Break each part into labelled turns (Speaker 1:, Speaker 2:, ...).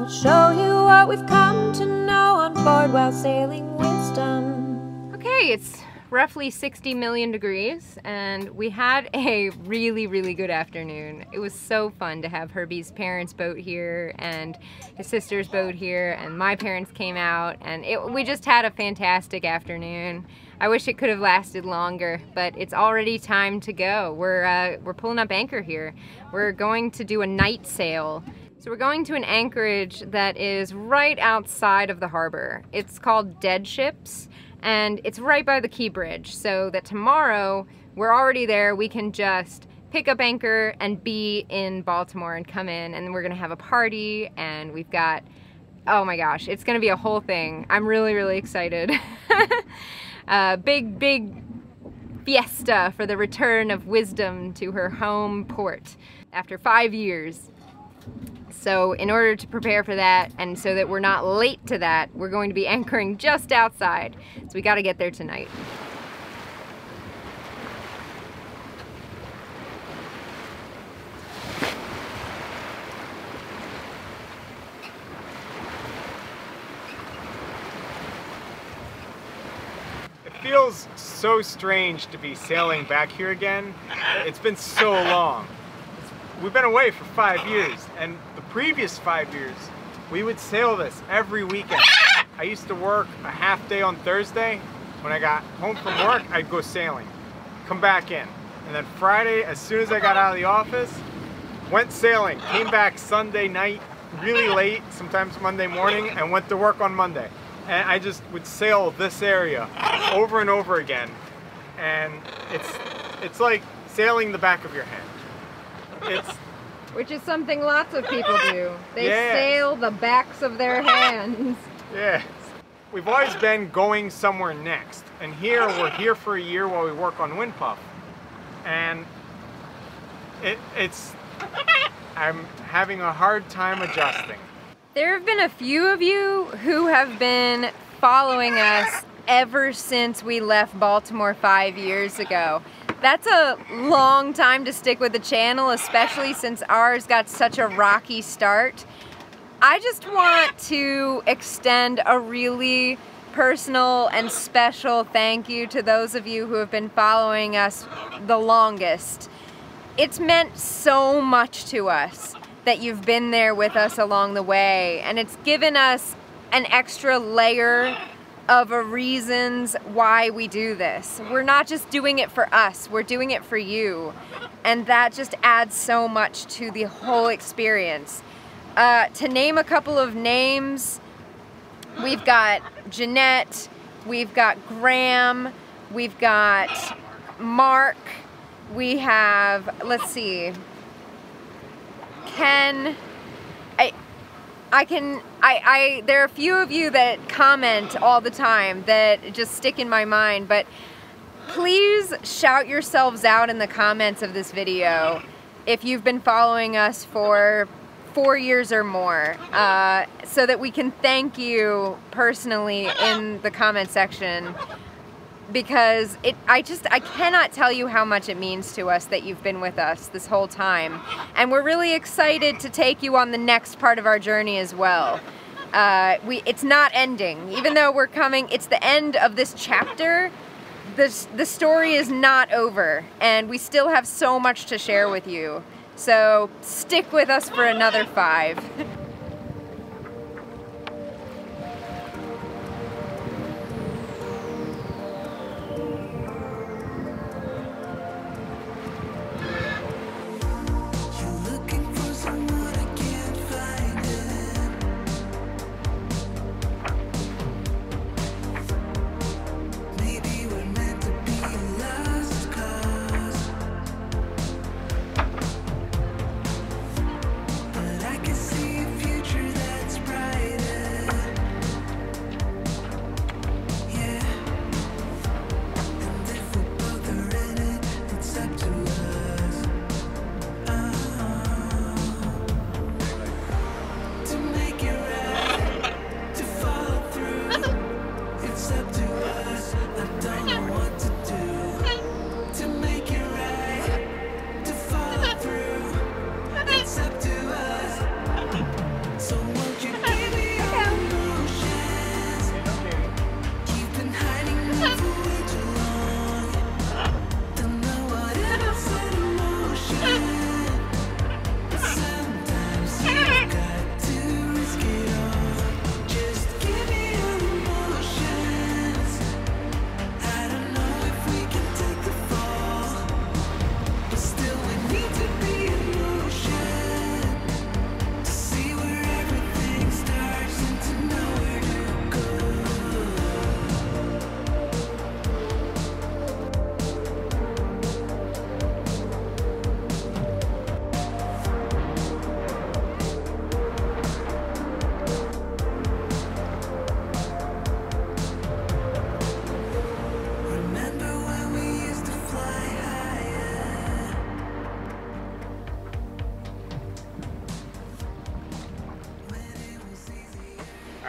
Speaker 1: show you what we've come to know on board while sailing wisdom.
Speaker 2: Okay, it's roughly 60 million degrees and we had a really good afternoon. It was so fun to have Herby's parents' boat here and his sister's boat here, and my parents came out, and we just had a fantastic afternoon. I wish it could have lasted longer, but it's already time to go. We're pulling up anchor here. We're going to do a night sail. So we're going to an anchorage that is right outside of the harbor. It's called Dead Ships, and it's right by the Key Bridge, so that tomorrow we're already there. We can just pick up anchor and be in Baltimore and come in, and we're gonna have a party, and we've got, oh my gosh, it's gonna be a whole thing. I'm really excited. Big fiesta for the return of Wisdom to her home port after 5 years. So in order to prepare for that, and so that we're not late to that, we're going to be anchoring just outside. So we gotta get there tonight.
Speaker 3: It feels so strange to be sailing back here again. It's been so long. We've been away for 5 years, and the previous 5 years, we would sail this every weekend. I used to work a half day on Thursday. When I got home from work, I'd go sailing, come back in. And then Friday, as soon as I got out of the office, went sailing, came back Sunday night, really late, sometimes Monday morning, and went to work on Monday. And I just would sail this area over and over again. And it's like sailing the back of your hand.
Speaker 2: Which is something lots of people do. They sail the backs of their hands.
Speaker 3: Yeah. We've always been going somewhere next. And here, we're here for a year while we work on Wind Puff. And I'm having a hard time adjusting.
Speaker 2: There have been a few of you who have been following us ever since we left Baltimore 5 years ago. That's a long time to stick with the channel, especially since ours got such a rocky start. I just want to extend a really personal and special thank you to those of you who have been following us the longest. It's meant so much to us that you've been there with us along the way, and it's given us an extra layer of reasons why we do this. We're not just doing it for us, we're doing it for you. And that just adds so much to the whole experience. To name a couple of names, we've got Jeanette, we've got Graham, we've got Mark, we have, let's see, Ken. There are a few of you that comment all the time that just stick in my mind, but please shout yourselves out in the comments of this video if you've been following us for 4 years or more, so that we can thank you personally in the comment section, because I cannot tell you how much it means to us that you've been with us this whole time. And we're really excited to take you on the next part of our journey as well. It's not ending. Even though we're coming, it's the end of this chapter, the story is not over, and we still have so much to share with you. So stick with us for another 5.
Speaker 4: See if you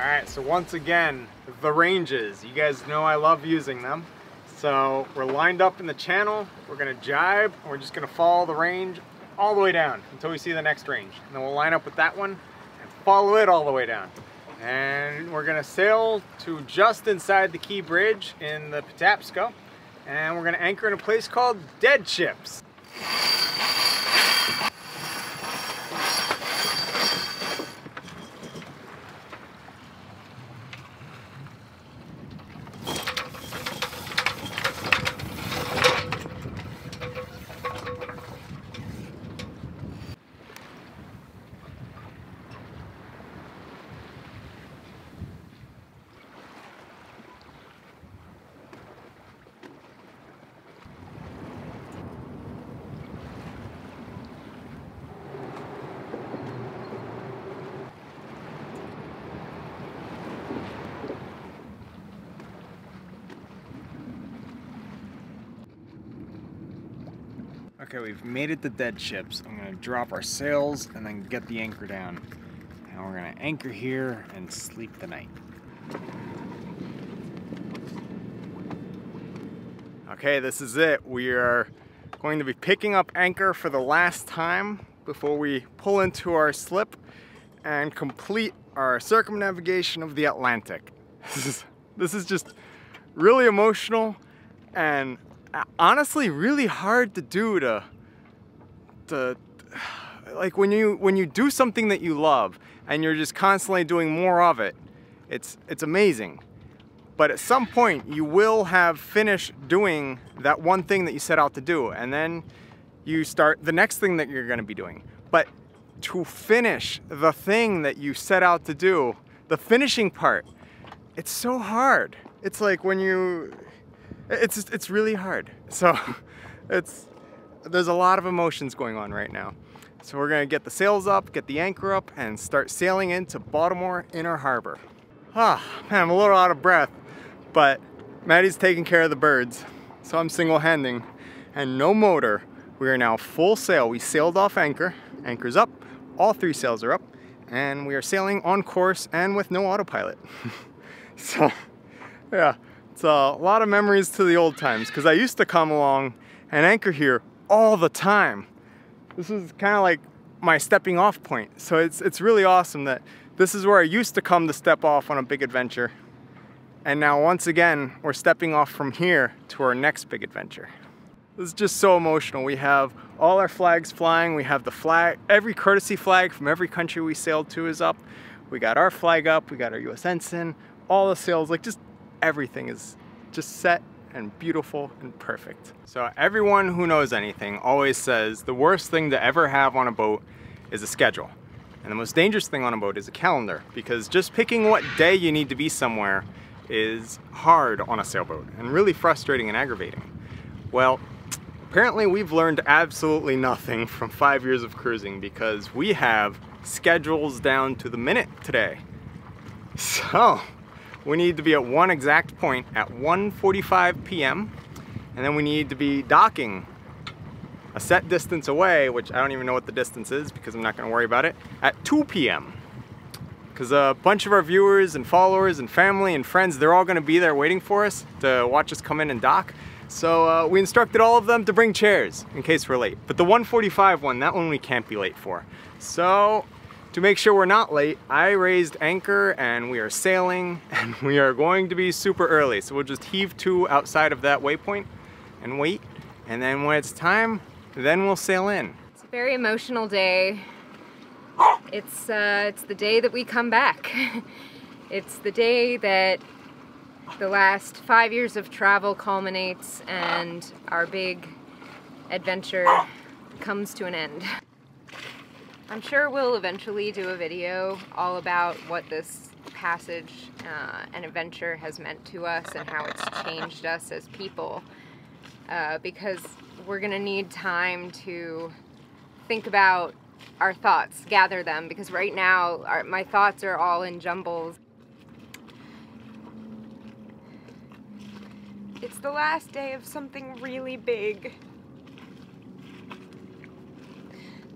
Speaker 3: Alright, so once again, the ranges. You guys know I love using them. So we're lined up in the channel, we're gonna jibe, and we're just gonna follow the range all the way down until we see the next range. And then we'll line up with that one and follow it all the way down. And we're gonna sail to just inside the Key Bridge in the Patapsco, and we're gonna anchor in a place called Dead Chips. Okay, we've made it to Dead Chips. I'm gonna drop our sails and then get the anchor down. And we're gonna anchor here and sleep the night. Okay, this is it. We are going to be picking up anchor for the last time before we pull into our slip and complete our circumnavigation of the Atlantic. This is just really emotional and honestly really hard to do to like when you do something that you love and you're just constantly doing more of it, it's amazing. But at some point you will have finished doing that one thing that you set out to do, and then you start the next thing that you're going to be doing. But to finish the thing that you set out to do, the finishing part, it's so hard. It's like when you it's really hard. So there's a lot of emotions going on right now. So we're gonna get the sails up, get the anchor up, and start sailing into Baltimore Inner Harbor. Ah, man, I'm a little out of breath, but Maddie's taking care of the birds, so I'm single-handing, and no motor. We are now full sail. We sailed off anchor, anchor's up, all 3 sails are up, and we are sailing on course and with no autopilot. So, yeah. It's a lot of memories to the old times, because I used to come along and anchor here all the time. This is kind of like my stepping off point. So it's really awesome that this is where I used to come to step off on a big adventure. And now once again, we're stepping off from here to our next big adventure. This is just so emotional. We have all our flags flying. We have the flag, every courtesy flag from every country we sailed to is up. We got our flag up, we got our US ensign, all the sails, like just everything is just set and beautiful and perfect. So everyone who knows anything always says the worst thing to ever have on a boat is a schedule. And the most dangerous thing on a boat is a calendar, because just picking what day you need to be somewhere is hard on a sailboat and really frustrating and aggravating. Well, apparently we've learned absolutely nothing from 5 years of cruising, because we have schedules down to the minute today. So we need to be at one exact point at 1:45 p.m. and then we need to be docking a set distance away, which I don't even know what the distance is because I'm not going to worry about it, at 2 p.m. because a bunch of our viewers and followers and family and friends, they're all going to be there waiting for us to watch us come in and dock. So we instructed all of them to bring chairs in case we're late. But the 1:45 one, that one we can't be late for. So to make sure we're not late, I raised anchor and we are sailing, and we are going to be super early. So we'll just heave to outside of that waypoint and wait. And then when it's time, then we'll sail in.
Speaker 2: It's a very emotional day. It's the day that we come back. It's the day that the last 5 years of travel culminates and our big adventure comes to an end. I'm sure we'll eventually do a video all about what this passage and adventure has meant to us and how it's changed us as people, because we're gonna need time to think about our thoughts, gather them, because right now my thoughts are all in jumbles. It's the last day of something really big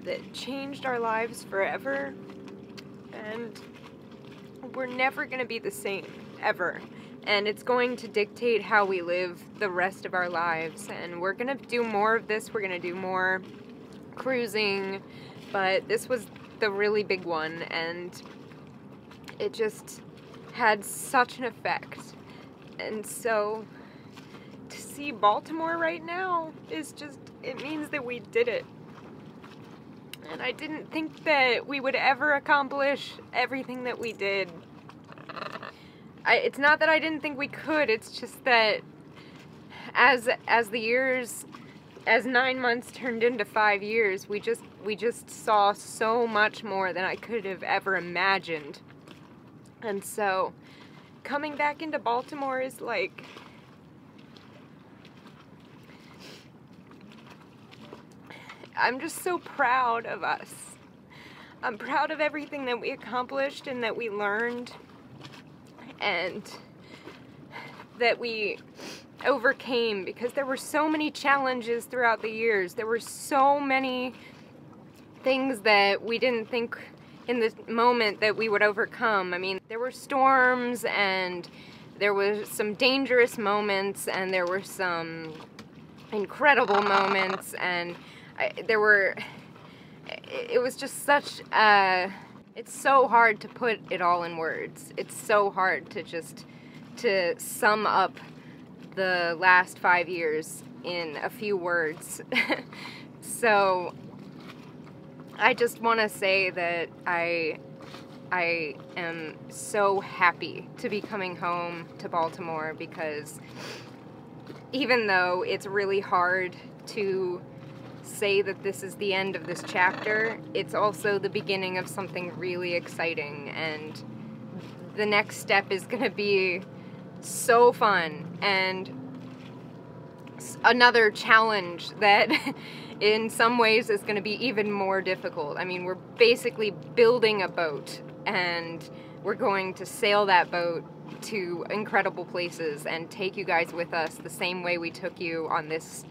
Speaker 2: that changed our lives forever, and we're never going to be the same, ever. And it's going to dictate how we live the rest of our lives. And we're going to do more of this. We're going to do more cruising. But this was the really big one. And it just had such an effect. And so to see Baltimore right now is just, it means that we did it. And I didn't think that we would ever accomplish everything that we did. It's not that I didn't think we could, it's just that as 9 months turned into 5 years, we just saw so much more than I could have ever imagined. And so coming back into Baltimore is like, I'm just so proud of us. I'm proud of everything that we accomplished and that we learned and that we overcame, because there were so many challenges throughout the years. There were so many things that we didn't think in the moment that we would overcome. I mean, there were storms and there were some dangerous moments and there were some incredible moments, and it was just such it's so hard to put it all in words. It's so hard to sum up the last 5 years in a few words. So I just want to say that I am so happy to be coming home to Baltimore, because even though it's really hard to say that this is the end of this chapter, it's also the beginning of something really exciting, and the next step is going to be so fun, and another challenge that in some ways is going to be even more difficult. I mean, we're basically building a boat, and we're going to sail that boat to incredible places and take you guys with us the same way we took you on this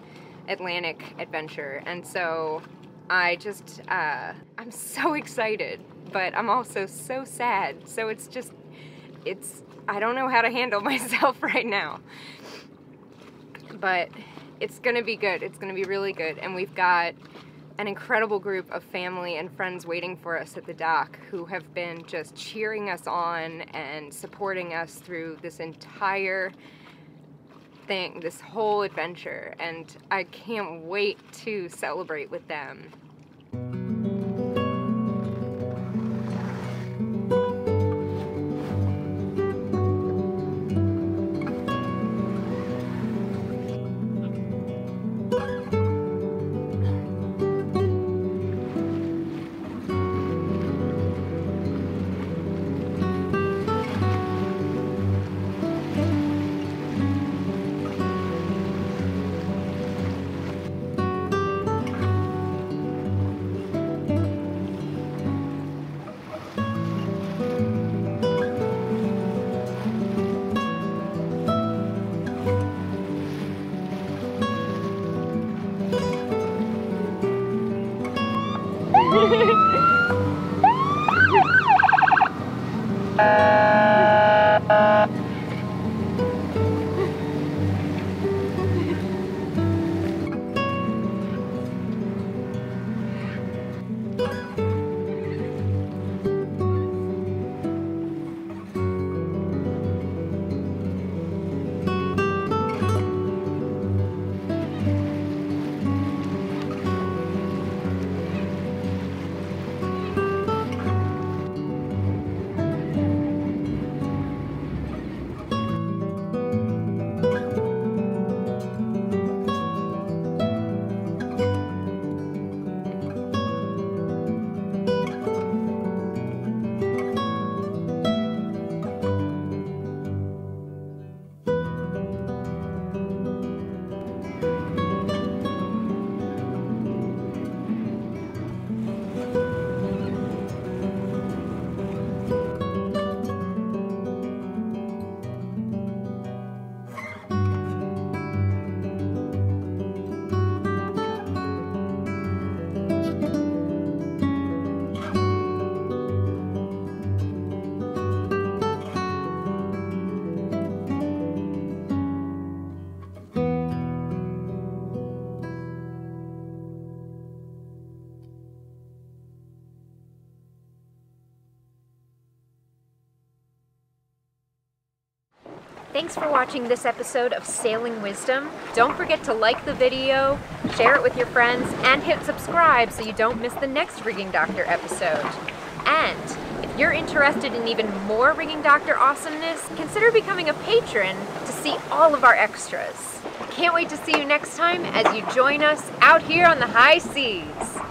Speaker 2: Atlantic adventure. And so I just I'm so excited, but I'm also so sad. So I don't know how to handle myself right now, but it's gonna be good. It's gonna be really good. And we've got an incredible group of family and friends waiting for us at the dock who have been just cheering us on and supporting us through this entire thing, this whole adventure, and I can't wait to celebrate with them. Thanks for watching this episode of Sailing Wisdom. Don't forget to like the video, share it with your friends, and hit subscribe so you don't miss the next Rigging Doctor episode. And if you're interested in even more Rigging Doctor awesomeness, consider becoming a patron to see all of our extras. Can't wait to see you next time as you join us out here on the high seas.